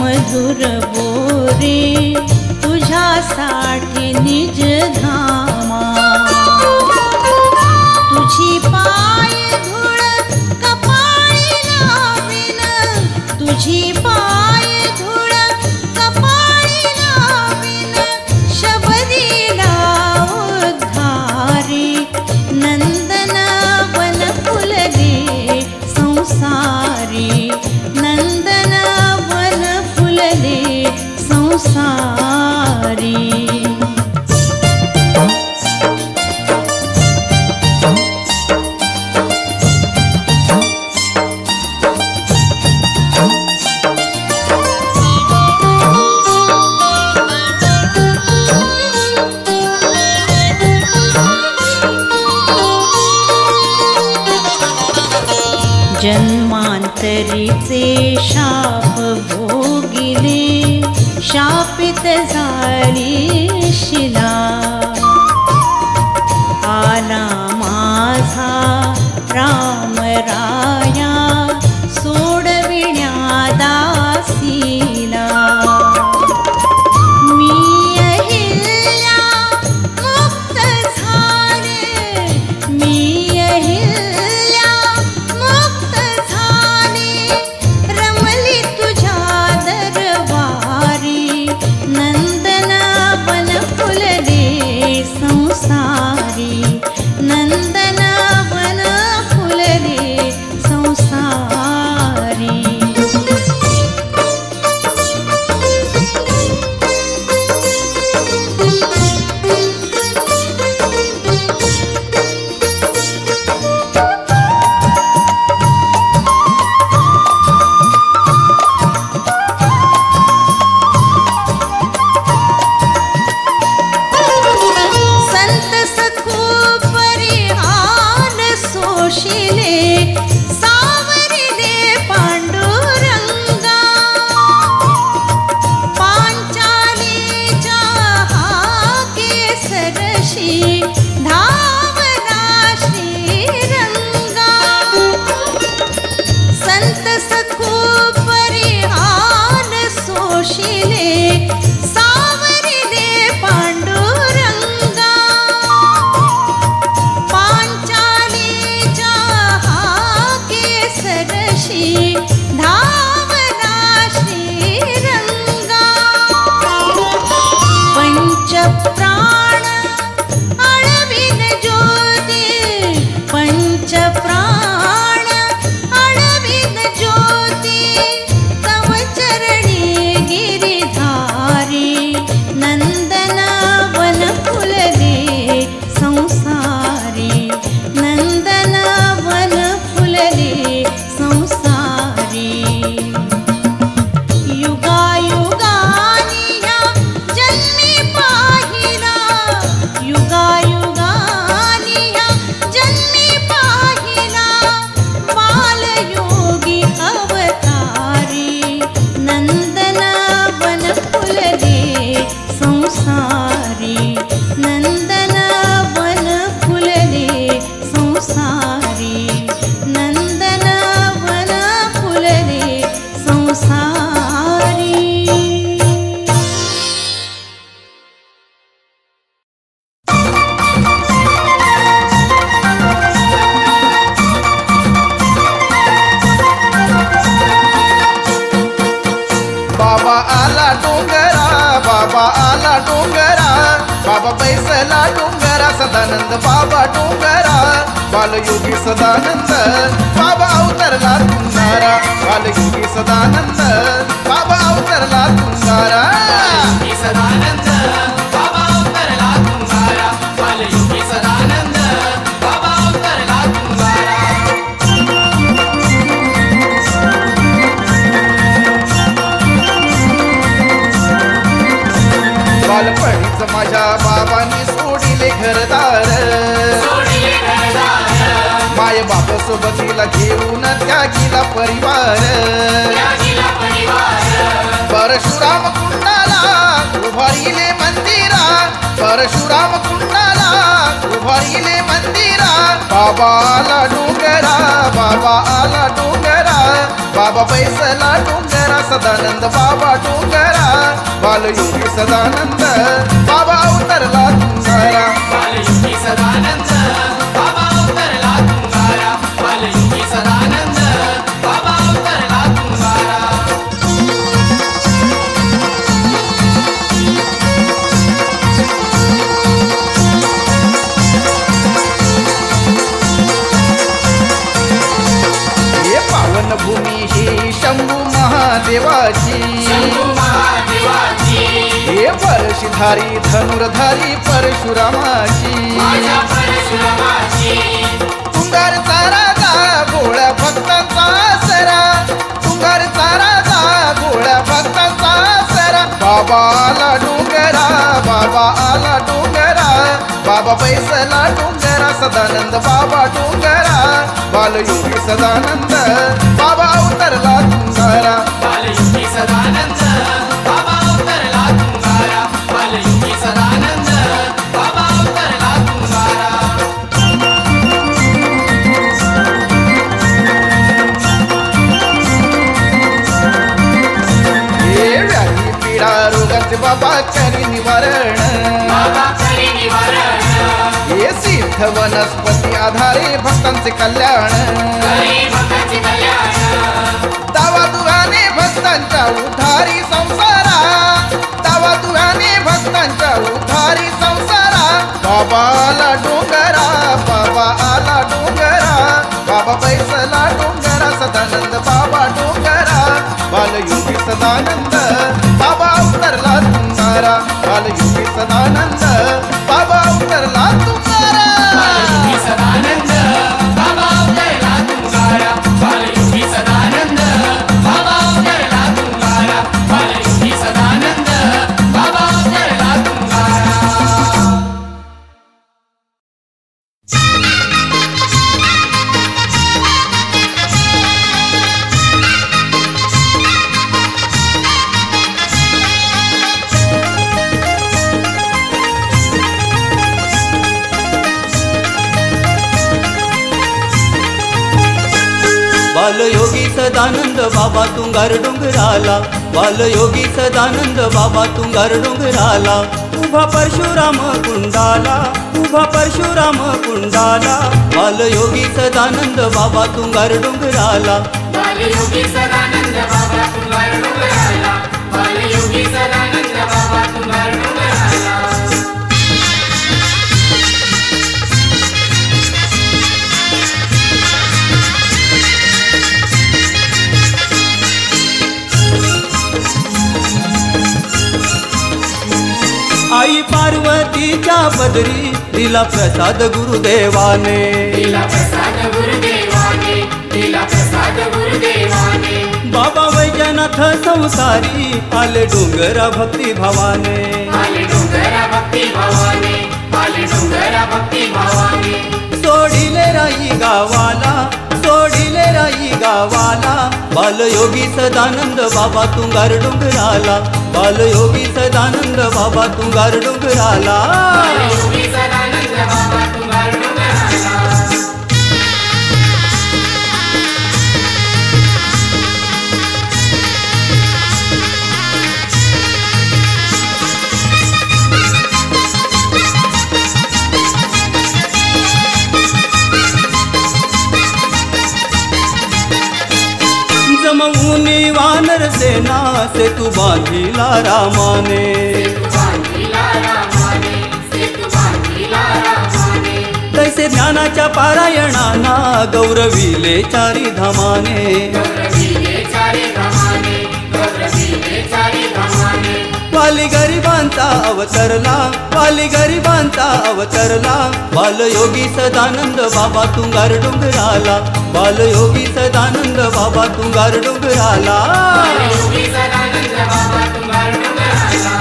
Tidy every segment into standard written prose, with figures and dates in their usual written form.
मधुर बोरे तुझ्यासाठी निज धामा, तुझी पाय धूळ कपाळी लावीन, तुझी पाय धूळ कपाळी लावीन, शबरीला उद्धारी नंदन वन फुलले संसारी, नंदन वन फुलले संसारी। जन्मांतरीचे शाप भोगिले, शापित झाली शिला, आला माझा राम राया सोडविण्या दासीला। मी अहिल्या मुक्त झाले, मी अहिल्या मुक्त झाले, रमली तुझ्या दरबारी, नंदन वन फुलले संसारी, नंदन वन फुलले संसारी। संत सखू परिहान सोशिले, सावरिले पांडुरंगा, पांचालीच्या केसरशी धावला श्रीरंगा। संत सखू परिहान सोशिले, सावरिले पांडुरंगा, पांचालीच्या केसरशी धावला श्रीरंगा। पंचप्राण अळविन ज्योती, पंचप्राण अळविन ज्योती, तव चरणी गिरिधारी, नंदन वन फुलले संसारी, नंदन वन फुलले संसारी। युगायुगानी ह्या जन्मी पाहिला, युगायुगानी ह्या जन्मी पाहिला, बालयोगी अवतारी, नंदन वन फुलले संसारी, नंदन वन फुलले संसारी, नंदन वन फुलले संसारी। बाबा आला डोंगरा, बाबा आला डोंगरा, बाबा बैसला डोंगरा, सदानंद बाबा डोंगरा, बालयोगी सदानंद बाबा अवतरला तुंगारा, बालयोगी सदानंद बाबा अवतरला तुंगारा, सदानंद बाबा अवतरला तुंगारा, बालयोगी सदानंद बाबा अवतरला तुंगारा। बालपणीच माझ्या बाबांनी सोडिले घरदार, माय बाप सोबतीला घेऊन त्यागीला परिवार, परशुराम कुंडाला उभारिले मंदिरा, परशुराम कुंडाला उभारिले मंदिरा, बाबा आला डोंगरा, बाबा आला डोंगरा, बाबा बैसला डोंगरा सदानंद बाबा डोंगरा बालयोगी सदानंद बाबा अवतरला तुंगारा बालयोगी सदानंद बाबा अवतरला तुंगारा बालयोगी सदानंद बाबा अवतरला तुंगारा पावन भूमी ही शंभू महादेवाची शंभू महादेवाची हे परशुधारी धनुर्धारी परशुरामाची माझ्या परशुरामाची तुंगारचा राजा गोळ्या भक्तांचा सरा तुंगारचा राजा गोळ्या भक्तांचा सरा बाबा आला डोंगरा बाबा आला डोंगरा बाबा बैसला डोंगरा सदानंद बाबा डोंगरा बालयोगी सदानंद बाबा अवतरला तुंगारा बालयोगी सदानंद बाबा अवतरला तुंगारा बालयोगी सदानंद बाबा अवतरला तुंगारा हे व्याधी पीडा रोगाचे बाबा करी निवारण बाबा करी निवारण हे सिद्ध वनस्पती आधारे भक्तांचे कल्याण करी भक्ताचे कल्याण दावा दुराने भक्तांच्या उधारी संसारा दावा दुराने भक्तांच्या उधारी संसारा बाबा आला डोंगरा बाबा आला डोंगरा बाबा बैसला डोंगरा सदानंद बाबा डोंगरा बालयोगी सदानंद बाबा अवतरला तुंगारा बालयोगी सदानंद बाबा अवतरला तुंगारा बालयोगी सदानंद बाबा अवतरला तुंगारा बालयोगी सदानंद बाबा अवतरला तुंगारा बालयोगी सदानंद बाबा अवतरला तुंगारा बालयोगी सदानंद बाबा तुंगार डोंगराला बालयोगी सदानंद बाबा तुंगार डोंगराला उभा परशुराम कुंडाला उभा परशुराम कुंडाला बालयोगी सदानंद बाबा तुंगार डोंगराला बालयोगी सदानंद बाबा तुंगार डोंगराला बालयोगी सदानंद बाबा तुंगार डोंगराला आई पार्वतीच्या पदरी दिला प्रसाद गुरुदेवाने दिला प्रसाद गुरुदेवाने दिला प्रसाद गुरुदेवाने बाबा वैजनाथ संसारी आले डोंगरा भक्ती भावाने आले डोंगरा भक्ती भावाने आले डोंगरा भक्ती भावाने सोडिले राई गावाला सोडिले राई गावाला बालयोगी सदानंद बाबा तुंगार डोंगराला बालयोगी सदानंद बाबा तुंगार डोंगराला बालयोगी सदानंद बाबा तुंगार डोंगराला जमवूनी वानर सेना से तू बांधिला रामाने सेतु बांधिला रामाने सेतु बांधिला रामाने तैसे ज्ञानाच्या पारायणाना गौरविले चारी धामाने गौरवीले चारी धामाने गौरवीले चारी धामाने वाली गरिबांचा अवतरला वाली गरिबांचा अवतरला बालयोगी सदानंद बाबा तुंगार डोंगराला बालयोगी सदानंद बाबा तुंगार डोंगराला बालयोगी सदानंद बाबा तुंगार डोंगराला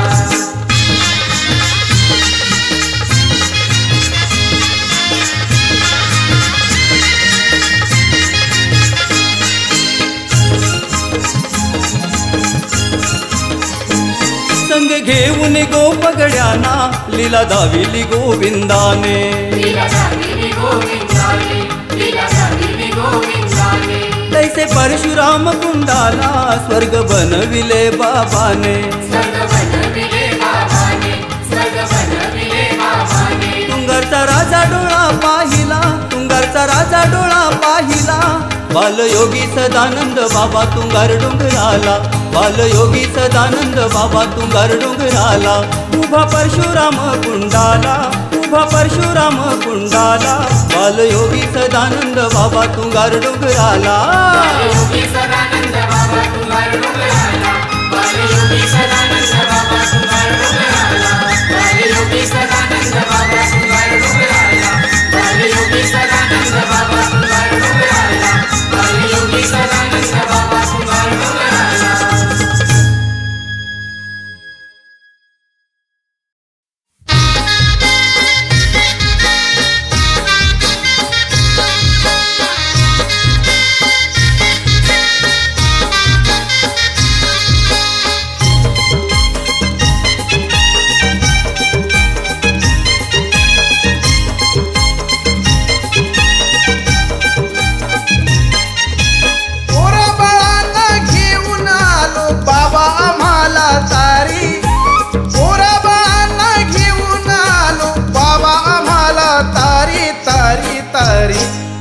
संग घेऊन गोपगड्यांना लीला दाविली गोविंदाने लीला दाविली गोविंदाने लीला दाविली गोविंदाने तैसे परशुराम कुंडाला स्वर्ग बनविले बाबाने स्वर्ग बनविले बाबाने स्वर्ग बनविले बाबाने तुंगारचा राजा डोळा पाहिला तुंगारचा राजा डोळा पाहिला बालयोगी सदानंद बाबा तुंगार डोंगराला बालयोगी सदानंद बाबा तुंगार डोंगराला उभा परशुराम कुंडाला उभा परशुराम कुंडाला बालयोगी सदानंद बाबा तुंगार डोंगराला बालयोगी सदानंद बाबा तुंगार डोंगराला बालयोगी सदानंद बाबा तुंगार डोंगराला बालयोगी सदानंद बाबा तुंगार डोंगराला बालयोगी सदानंद बाबा तुंगार डोंगराला बालयोगी सदानंद बाबा तुंगार डोंगराला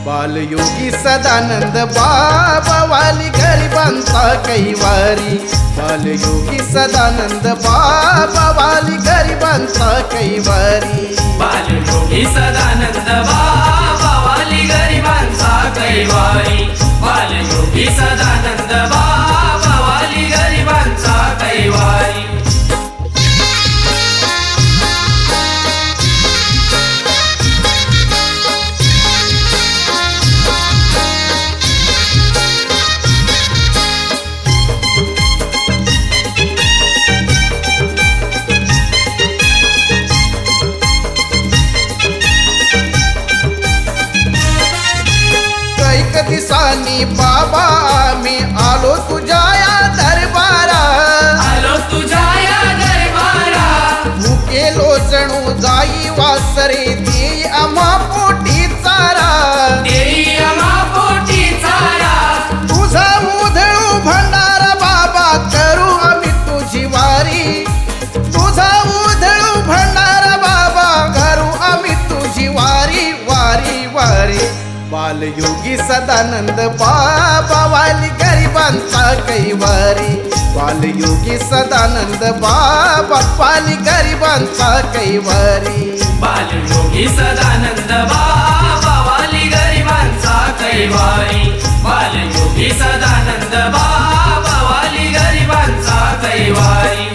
बालयोगी सदानंद बाबा वाली गरिबांचा कैवारी बालयोगी सदानंद बाबा वाली गरिबांचा कैवारी बालयोगी सदानंद बाबा वाली गरिबांचा कैवारी बालयोगी सदानंद बाबा वाली गरिबांचा कैवारी दिसानी बाबा मी आलो तुझ्या या दरबारा आलो तुझ्या या दरबारा भुके लोचणू जाई वासरे देई आम्हा पोटी चारा देई आम्हा पोटी चारा तुझा उधळू भंडारा बाबा करू आम्ही तुझी वारी तुझा उधळू भंडारा बाबा करू आम्ही तुझी वारी वारी वारी बालयोगी सदानंद बाबा वाली गरिबांचा कैवारी बालयोगी सदानंद बाबा वाली गरिबांचा कैवारी बालयोगी सदानंद बाबा वाली गरिबांचा कैवारी बालयोगी सदानंद बाबा वाली गरिबांचा कैवारी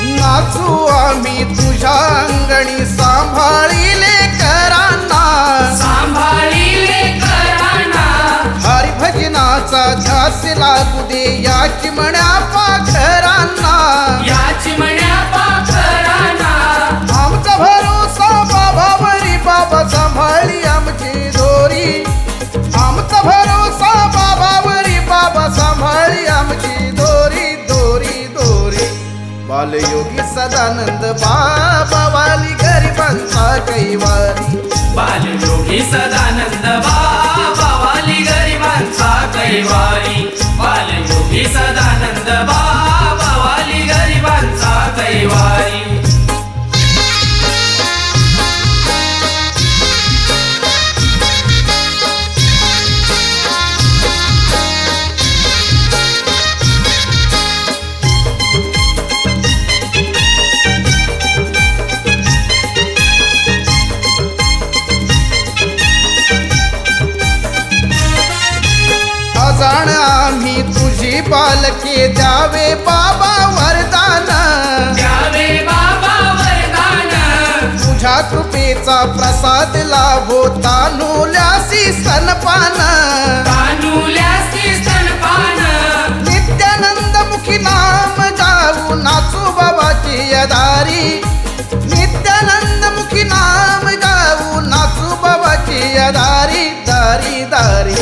आम्ही तुझ्या अंगणी सांभाळीले कराना हरी भजनाचा ध्यास लागू दे याची म्हण्या पाखरांना आमचा भरोसा बाबावरी बाबा सांभाळी आमची दोरी आमचा भरोसा बाबावरी बाबा सांभाळी आमची दोरी दोरी दोरी बालयोगी सदानंद बाबा वाली गरिबांचा कैवारी बालयोगी सदानंद बाबा वाली गरिबांचा कैवारी बालयोगी सदानंद बाबा वाली गरिबांचा कैवारी जाण आम्ही तुझी बालके द्यावे बाबा वरदान तुझ्या कृपेचा प्रसाद लाभो तानुल्यासी स्तनपान नित्यानंद मुखी नाम जाऊ नाचू बाबाची अदारी भिक्षा दारी दारी दारी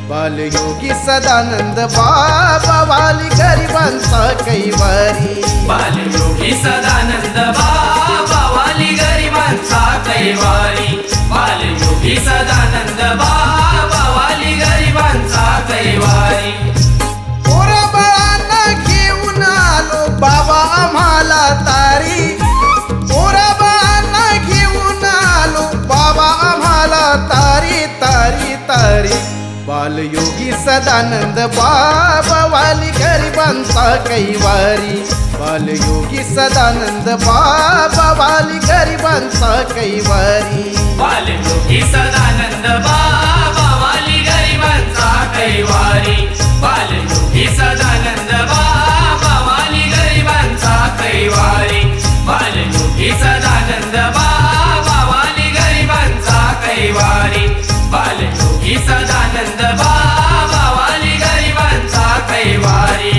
बालयोगी सदानंद बाबा वाली गरिबांचा कैवारी बालयोगी सदानंद बाबा वाली गरिबांचा कैवारी बालयोगी सदानंद बाबा वाली गरिबांचा कैवारी पोरा बाळांना घेऊन आलो बाबा आम्हाला तारी पोरा बाळांना घेऊन आलो बाबा आम्हाला तारी तारी तारी बालयोगी सदानंद बाबा वाली गरिबांचा कैवारी बालयोगी सदानंद बाबा वाली गरिबांचा कैवारी बालयोगी सदानंद बाबा वाली गरिबांचा कैवारी बालयोगी सदानंद बाबा वाली गरिबांचा कैवारी बालयोगी सदानंद बाबा वाली गरिबांचा कैवारी बालयोगी सदानंद बाबा वाली गरिबांचा कैवारी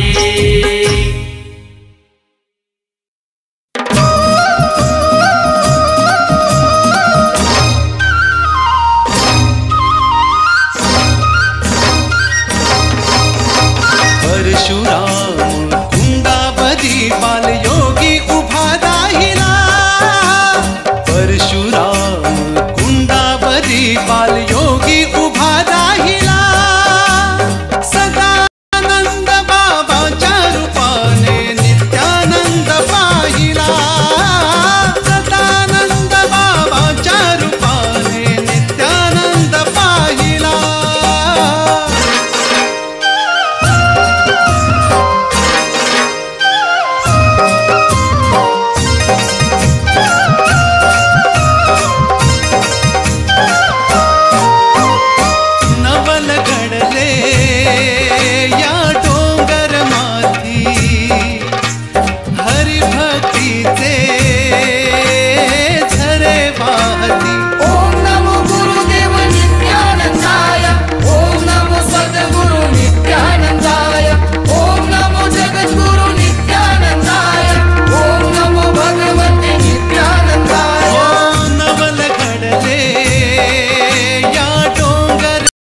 परशुराम कुंडावधी बालयोगी उभा राहिला परशुराम कुंडावधी बालयोगी उभा राहिला